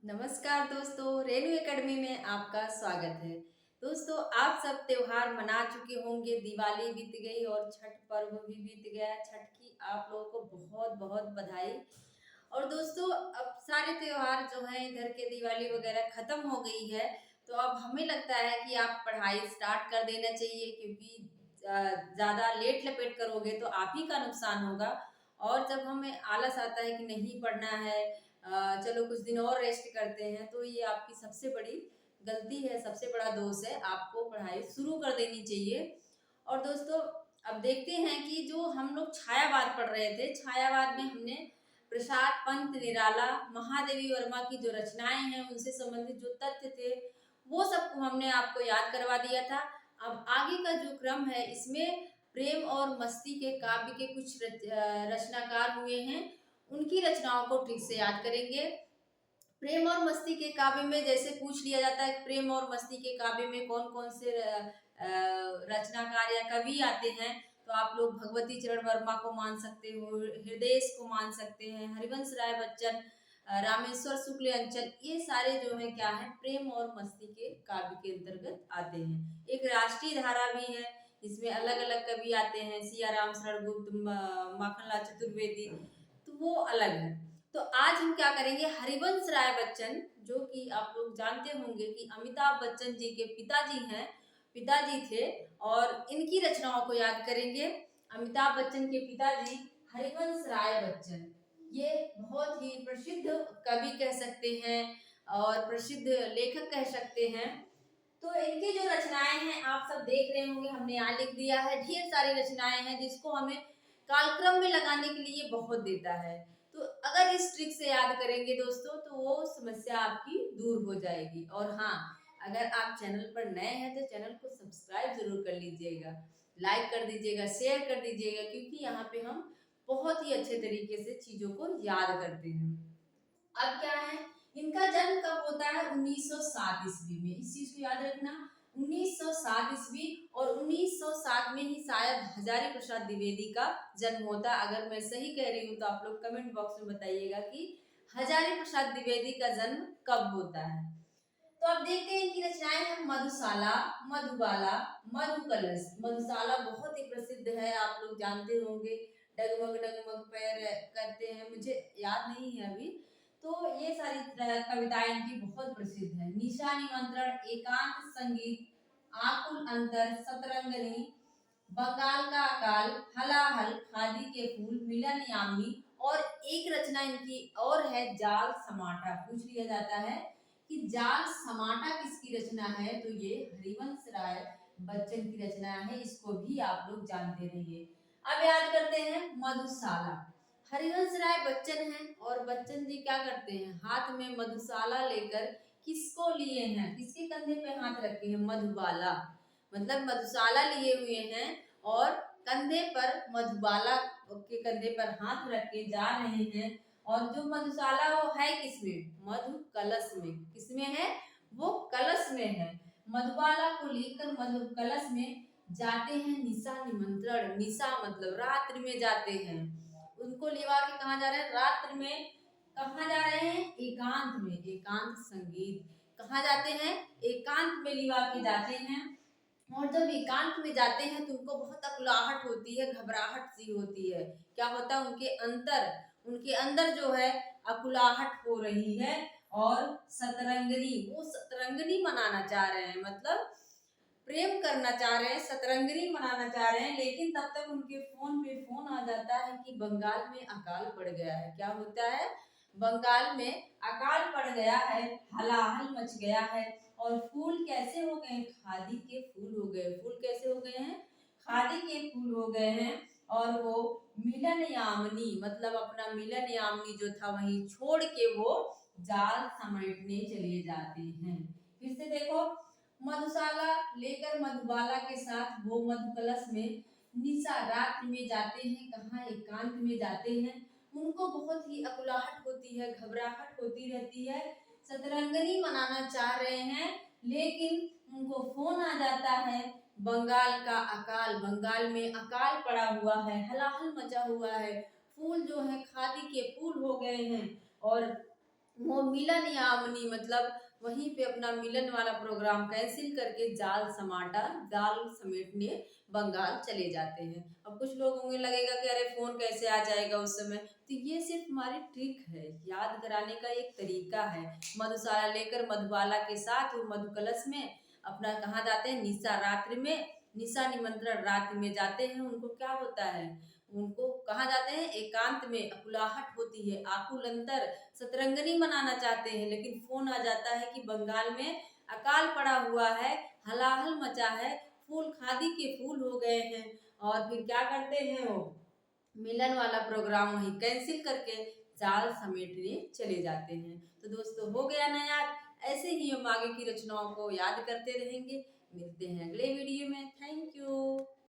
नमस्कार दोस्तों, रेनू एकेडमी में आपका स्वागत है। दोस्तों, आप सब त्योहार मना चुके होंगे, दिवाली बीत गई और छठ पर्व भी बीत गया। छठ की आप लोगों को बहुत बहुत बधाई। और दोस्तों, अब सारे त्योहार जो हैं इधर के दिवाली वगैरह खत्म हो गई है, तो अब हमें लगता है कि आप पढ़ाई स्टार्ट कर देना चाहिए, क्योंकि ज़्यादा लेट लपेट करोगे तो आप ही का नुकसान होगा। और जब हमें आलस आता है कि नहीं पढ़ना है, चलो कुछ दिन और रेस्ट करते हैं, तो ये आपकी सबसे बड़ी गलती है, सबसे बड़ा दोष है। आपको पढ़ाई शुरू कर देनी चाहिए। और दोस्तों, अब देखते हैं कि जो हम लोग छायावाद पढ़ रहे थे, छायावाद में हमने प्रसाद पंत निराला, महादेवी वर्मा की जो रचनाएं हैं उनसे संबंधित जो तथ्य थे वो सब हमने आपको याद करवा दिया था। अब आगे का जो क्रम है इसमें प्रेम और मस्ती के काव्य के कुछ रचनाकार हुए हैं, उनकी रचनाओं को ठीक से याद करेंगे। प्रेम और मस्ती के काव्य में जैसे पूछ लिया जाता है, प्रेम और मस्ती के काव्य में कौन कौन से रचनाकार या कवि आते हैं, तो आप लोग भगवती चरण वर्मा को मान सकते हो, हृदय को मान सकते हैं, हरिवंश राय बच्चन, रामेश्वर शुक्ल अंचल, ये सारे जो है क्या है, प्रेम और मस्ती के काव्य के अंतर्गत आते हैं। एक राष्ट्रीय धारा भी है, इसमें अलग अलग कवि आते हैं, सिया राम शरण गुप्त, माखनलाल चतुर्वेदी, तो वो अलग है। तो आज हम क्या करेंगे, हरिवंश राय बच्चन, जो कि आप लोग जानते होंगे कि अमिताभ बच्चन जी के पिताजी हैं, पिताजी थे, और इनकी रचनाओं को याद करेंगे। अमिताभ बच्चन के पिताजी हरिवंश राय बच्चन, ये बहुत ही प्रसिद्ध कवि कह सकते हैं और प्रसिद्ध लेखक कह सकते हैं। तो इनकी जो रचनाएं हैं आप सब देख रहे होंगे, हमने यहाँ लिख दिया है, ढेर सारी रचनाएं हैं जिसको हमें कालक्रम में लगाने के लिए बहुत देता है। तो अगर इस ट्रिक से याद करेंगे दोस्तों, तो वो समस्या आपकी दूर हो जाएगी। और हाँ, अगर आप चैनल पर नए हैं तो चैनल को सब्सक्राइब जरूर कर लीजिएगा, लाइक कर दीजिएगा, शेयर कर दीजिएगा, क्योंकि यहाँ पे हम बहुत ही अच्छे तरीके से चीजों को याद करते हैं। अब क्या है, इनका जन्म कब होता है, 1907 ईस्वी में, इस चीज को याद रखना। 1907 ईस्वी, और 1907 में ही शायद हजारी प्रसाद द्विवेदी का जन्म होता है। अगर मैं सही कह रही हूँ तो आप लोग कमेंट बॉक्स में बताइएगा कि हजारी प्रसाद द्विवेदी का जन्म कब होता है। तो अब देखते हैं इनकी रचनाएं हैं, मधुशाला, मधुबाला, मधुकलश। मधुशाला बहुत ही प्रसिद्ध है, आप लोग जानते होंगे, डगमग डगमग पैर करते हैं, मुझे याद नहीं है अभी। तो ये सारी कविताएं इनकी बहुत प्रसिद्ध है। निशा निमंत्रण, एकांत संगीत, आकुल अंतर, सतरंगनी, बंगाल का अकाल, हलाहल, खादी के फूल, मिलन यामिनी, और एक रचना इनकी और है, जाल समाटा। पूछ लिया जाता है कि जाल समाटा किसकी रचना है, तो ये हरिवंश राय बच्चन की रचना है, इसको भी आप लोग जानते रहिए। अब याद करते हैं मधुशाला। हरिवंश राय बच्चन हैं, और बच्चन जी क्या करते हैं, हाथ में मधुशाला लेकर किसको लिए हैं, किसके कंधे पे हाथ रखे हैं, मधुबाला, मतलब मधुशाला लिए हुए हैं और कंधे पर मधुबाला के कंधे पर हाथ रख के जा रहे हैं। और जो मधुशाला वो है किसमें, मधु कलश में, किसमें है, वो कलश में है। मधुबाला को लेकर मधु कलश में जाते हैं, निशा निमंत्रण, निशा मतलब रात्रि में जाते हैं, उनको लिवा के कहाँ जा रहे हैं, रात्रि में। कहाँ जा रहे हैं, एकांत में, एकांत संगीत, कहाँ जाते हैं, एकांत में लिवा के जाते हैं। और जब एकांत में जाते हैं तो उनको बहुत अकुलाहट होती है, घबराहट सी होती है। क्या होता है, उनके अंदर जो है अकुलाहट हो रही है। और सतरंगनी, वो सतरंगनी मनाना चाह रहे हैं, मतलब प्रेम करना चाह रहे हैं, सतरंगनी मनाना चाह रहे हैं, लेकिन तब तक उनके फोन पे फोन आ जाता है कि बंगाल में अकाल पड़ गया है। क्या होता है, बंगाल में अकाल पड़ गया है, हलाहल मच गया है, और फूल कैसे हो गए, खादी के फूल हो गए। फूल कैसे हो गए हैं, खादी के फूल हो गए हैं। और वो मिलन यामिनी, मतलब अपना मिलन यामिनी जो था वहीं छोड़ के वो जाल समेटने चले जाते हैं। फिर से देखो, मधुशाला लेकर मधुबाला के साथ वो मधुकलश में निशा रात में जाते हैं, कहाँ, एकांत में जाते हैं। उनको बहुत ही अकुलाहट होती है, घबराहट होती रहती है, सतरंगनी मनाना चाह रहे हैं, लेकिन उनको फोन आ जाता है, बंगाल का अकाल, बंगाल में अकाल पड़ा हुआ है, हलाहल मचा हुआ है, फूल जो है खादी के फूल हो गए हैं, और वो मिलन यामिनी मतलब वहीं पे अपना मिलन वाला प्रोग्राम कैंसिल करके जाल समेटने बंगाल चले जाते हैं। अब कुछ लोगों को लगेगा कि अरे फोन कैसे आ जाएगा उस समय, तो ये सिर्फ हमारी ट्रिक है, याद कराने का एक तरीका है। मधुशाला लेकर मधुबाला के साथ वो मधु कलश में अपना कहाँ जाते हैं, निशा रात्रि में, निशा निमंत्रण रात्रि में जाते हैं। उनको क्या होता है, उनको कहाँ जाते हैं, एकांत में अकुलाहट होती है, आकुल अंतर, सतरंगनी मनाना चाहते हैं, लेकिन फोन आ जाता है कि बंगाल में अकाल पड़ा हुआ है, हलाहल मचा है, फूल खादी के फूल हो गए हैं। और फिर क्या करते हैं वो मिलन वाला प्रोग्राम वहीं कैंसिल करके जाल समेटने चले जाते हैं। तो दोस्तों हो गया ना याद, ऐसे ही हम आगे की रचनाओं को याद करते रहेंगे। मिलते हैं अगले वीडियो में। Thank you.